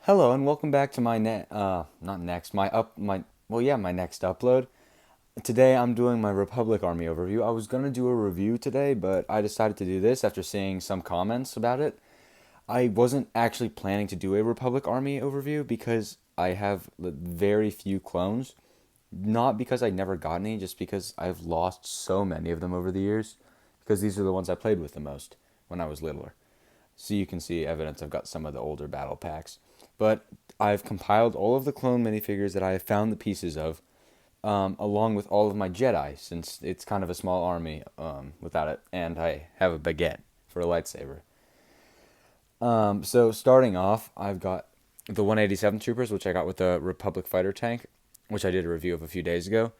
Hello and welcome back to my not next my up my well yeah my next upload. Today I'm doing my Republic Army overview. I was gonna do a review today, but I decided to do this after seeing some comments about it. I wasn't actually planning to do a Republic Army overview because I have very few clones. Not because I never got any, just because I've lost so many of them over the years. Because these are the ones I played with the most when I was littler. So you can see evidence I've got some of the older battle packs. But I've compiled all of the clone minifigures that I have found the pieces of, along with all of my Jedi, since it's kind of a small army without it, and I have a baguette for a lightsaber. So starting off, I've got the 187 Troopers, which I got with the Republic Fighter tank, which I did a review of a few days ago.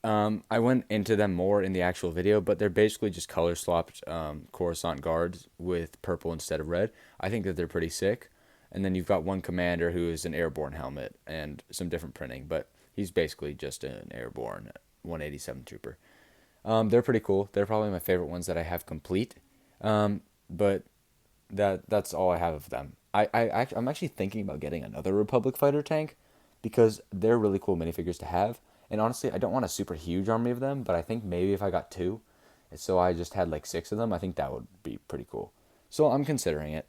I went into them more in the actual video, but they're basically just color swapped Coruscant guards with purple instead of red. I think that they're pretty sick. And then you've got one commander who is an airborne helmet and some different printing, but he's basically just an airborne 187 trooper. They're pretty cool. They're probably my favorite ones that I have complete. But that's all I have of them. I'm actually thinking about getting another Republic fighter tank because they're really cool minifigures to have. And honestly, I don't want a super huge army of them, but I think maybe if I got two, so I just had like six of them, I think that would be pretty cool. So I'm considering it.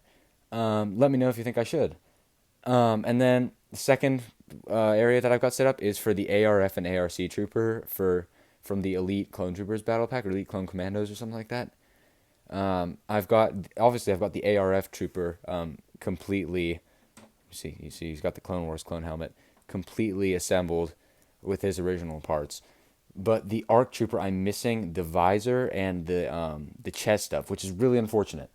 Let me know if you think I should. And then the second area that I've got set up is for the ARF and ARC Trooper from the Elite Clone Troopers Battle Pack or Elite Clone Commandos or something like that. I've got the ARF Trooper completely. You see, he's got the Clone Wars clone helmet completely assembled with his original parts. But the ARC Trooper, I'm missing the visor and the chest stuff, which is really unfortunate.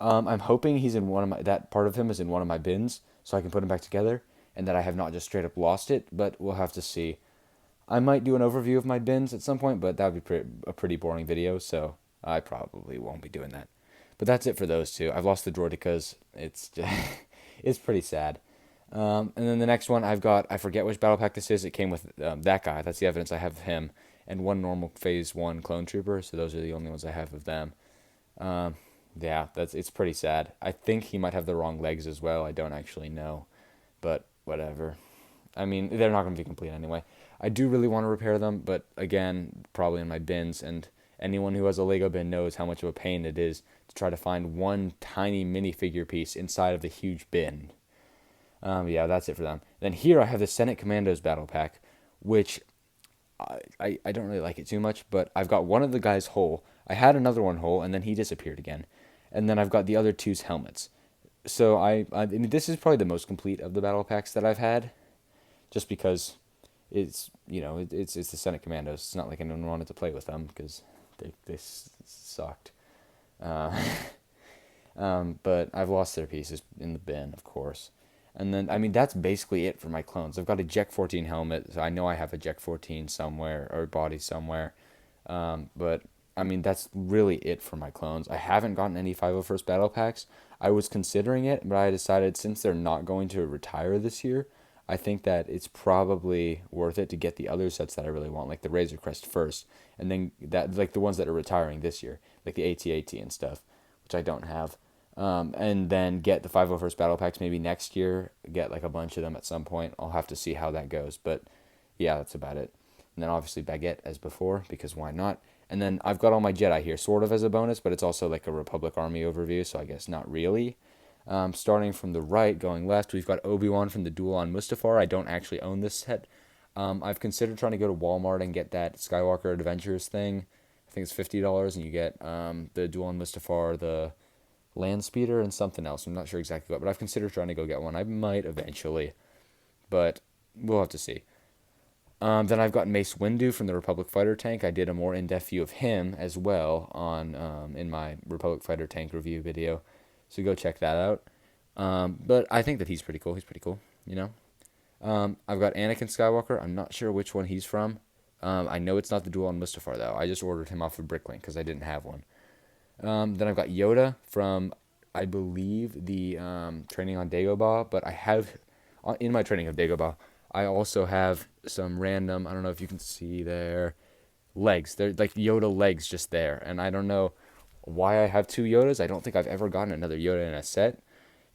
I'm hoping he's in that part of him is in one of my bins, so I can put him back together, and that I have not just straight up lost it. But we'll have to see. I might do an overview of my bins at some point, but that would be a pretty boring video, so I probably won't be doing that. But that's it for those two. I've lost the droidekas. It's just, it's pretty sad. And then the next one I forget which battle pack this is. It came with that guy. That's the evidence I have of him, and one normal Phase 1 clone trooper. So those are the only ones I have of them. Yeah, it's pretty sad. I think he might have the wrong legs as well. I don't actually know, but whatever. I mean, they're not going to be complete anyway. I do really want to repair them, but again, probably in my bins. And anyone who has a Lego bin knows how much of a pain it is to try to find one tiny minifigure piece inside of the huge bin. Yeah, that's it for them. Then here I have the Senate Commandos battle pack, which I don't really like it too much, but I've got one of the guys whole. I had another one whole, and then he disappeared again. And then I've got the other two's helmets. So I mean, this is probably the most complete of the battle packs that I've had, just because it's it's the Senate Commandos. It's not like anyone wanted to play with them because they sucked. Uh, but I've lost their pieces in the bin, of course. And then, I mean, that's basically it for my clones. I've got a Jek 14 helmet, so I know I have a Jek 14 somewhere, or body somewhere. But, I mean, that's really it for my clones. I haven't gotten any 501st Battle Packs. I was considering it, but I decided since they're not going to retire this year, I think that it's probably worth it to get the other sets that I really want, like the Razor Crest first, and then like the ones that are retiring this year, like the AT-AT and stuff, which I don't have. And then get the 501st Battle Packs maybe next year. Get like a bunch of them at some point. I'll have to see how that goes. But yeah, that's about it. And then obviously Baguette as before, because why not? And then I've got all my Jedi here, sort of as a bonus, but it's also like a Republic Army overview, so I guess not really. Starting from the right, going left, we've got Obi-Wan from the Duel on Mustafar. I don't actually own this set. I've considered trying to go to Walmart and get that Skywalker Adventures thing. I think it's $50, and you get the Duel on Mustafar, the land speeder, and something else. I'm not sure exactly what, but I've considered trying to go get one. I might eventually, but we'll have to see. Then I've got Mace Windu from the Republic Fighter tank. I did a more in-depth view of him as well on in my Republic Fighter tank review video, so go check that out. But I think that he's pretty cool. He's pretty cool, you know. I've got Anakin Skywalker. I'm not sure which one he's from. I know it's not the Duel on Mustafar though. I just ordered him off of Bricklink because I didn't have one. Then I've got Yoda from, I believe, the training on Dagobah, but I have, in my training of Dagobah, I also have some random, I don't know if you can see there, legs. They're like Yoda legs just there, and I don't know why I have two Yodas. I don't think I've ever gotten another Yoda in a set,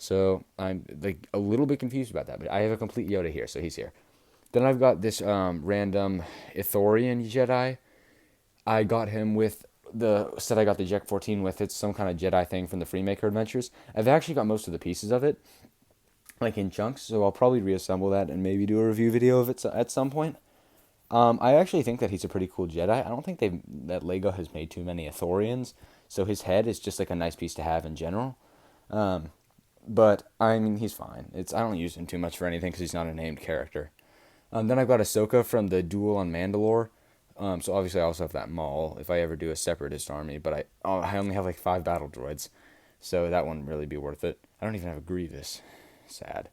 So I'm like a little bit confused about that, but I have a complete Yoda here, so he's here. Then I've got this random Ithorian Jedi. I got him with the set I got the Jet 14 with. It's some kind of Jedi thing from the Freemaker Adventures. I've actually got most of the pieces of it, like in chunks, so I'll probably reassemble that and maybe do a review video of it at some point. I actually think that he's a pretty cool Jedi. I don't think that Lego has made too many Ithorians, so his head is just like a nice piece to have in general. Um, but I mean, he's fine. I don't use him too much for anything because he's not a named character. Then I've got Ahsoka from the Duel on Mandalore. So obviously I also have that Maul if I ever do a Separatist army, but I only have like 5 battle droids, so that wouldn't really be worth it. I don't even have a Grievous. Sad.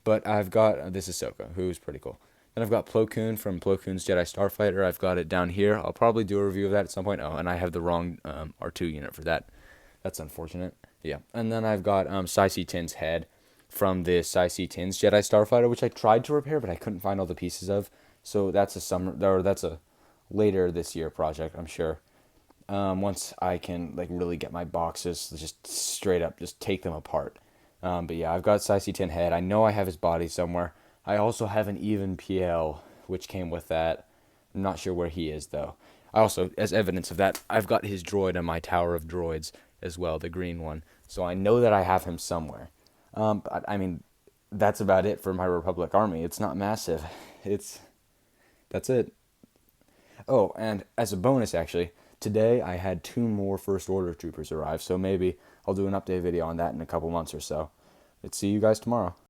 But I've got this Ahsoka, who's pretty cool. Then I've got Plo Koon from Plo Koon's Jedi Starfighter. I've got it down here. I'll probably do a review of that at some point. Oh, and I have the wrong R2 unit for that. That's unfortunate. Yeah. And then I've got Saisi Tin's head from the Saisi Tin's Jedi Starfighter, which I tried to repair, but I couldn't find all the pieces of. So that's a later this year project, I'm sure. Once I can like really get my boxes, just straight up, just take them apart. But yeah, I've got Saisi Tin head. I know I have his body somewhere. I also have an even PL, which came with that. I'm not sure where he is though. I also, as evidence of that, I've got his droid on my Tower of Droids as well, the green one. So I know that I have him somewhere. But I mean, that's about it for my Republic army. It's not massive. It's that's it. Oh, and as a bonus, actually, today I had 2 more First Order troopers arrive, so maybe I'll do an update video on that in a couple months or so. Let's see you guys tomorrow.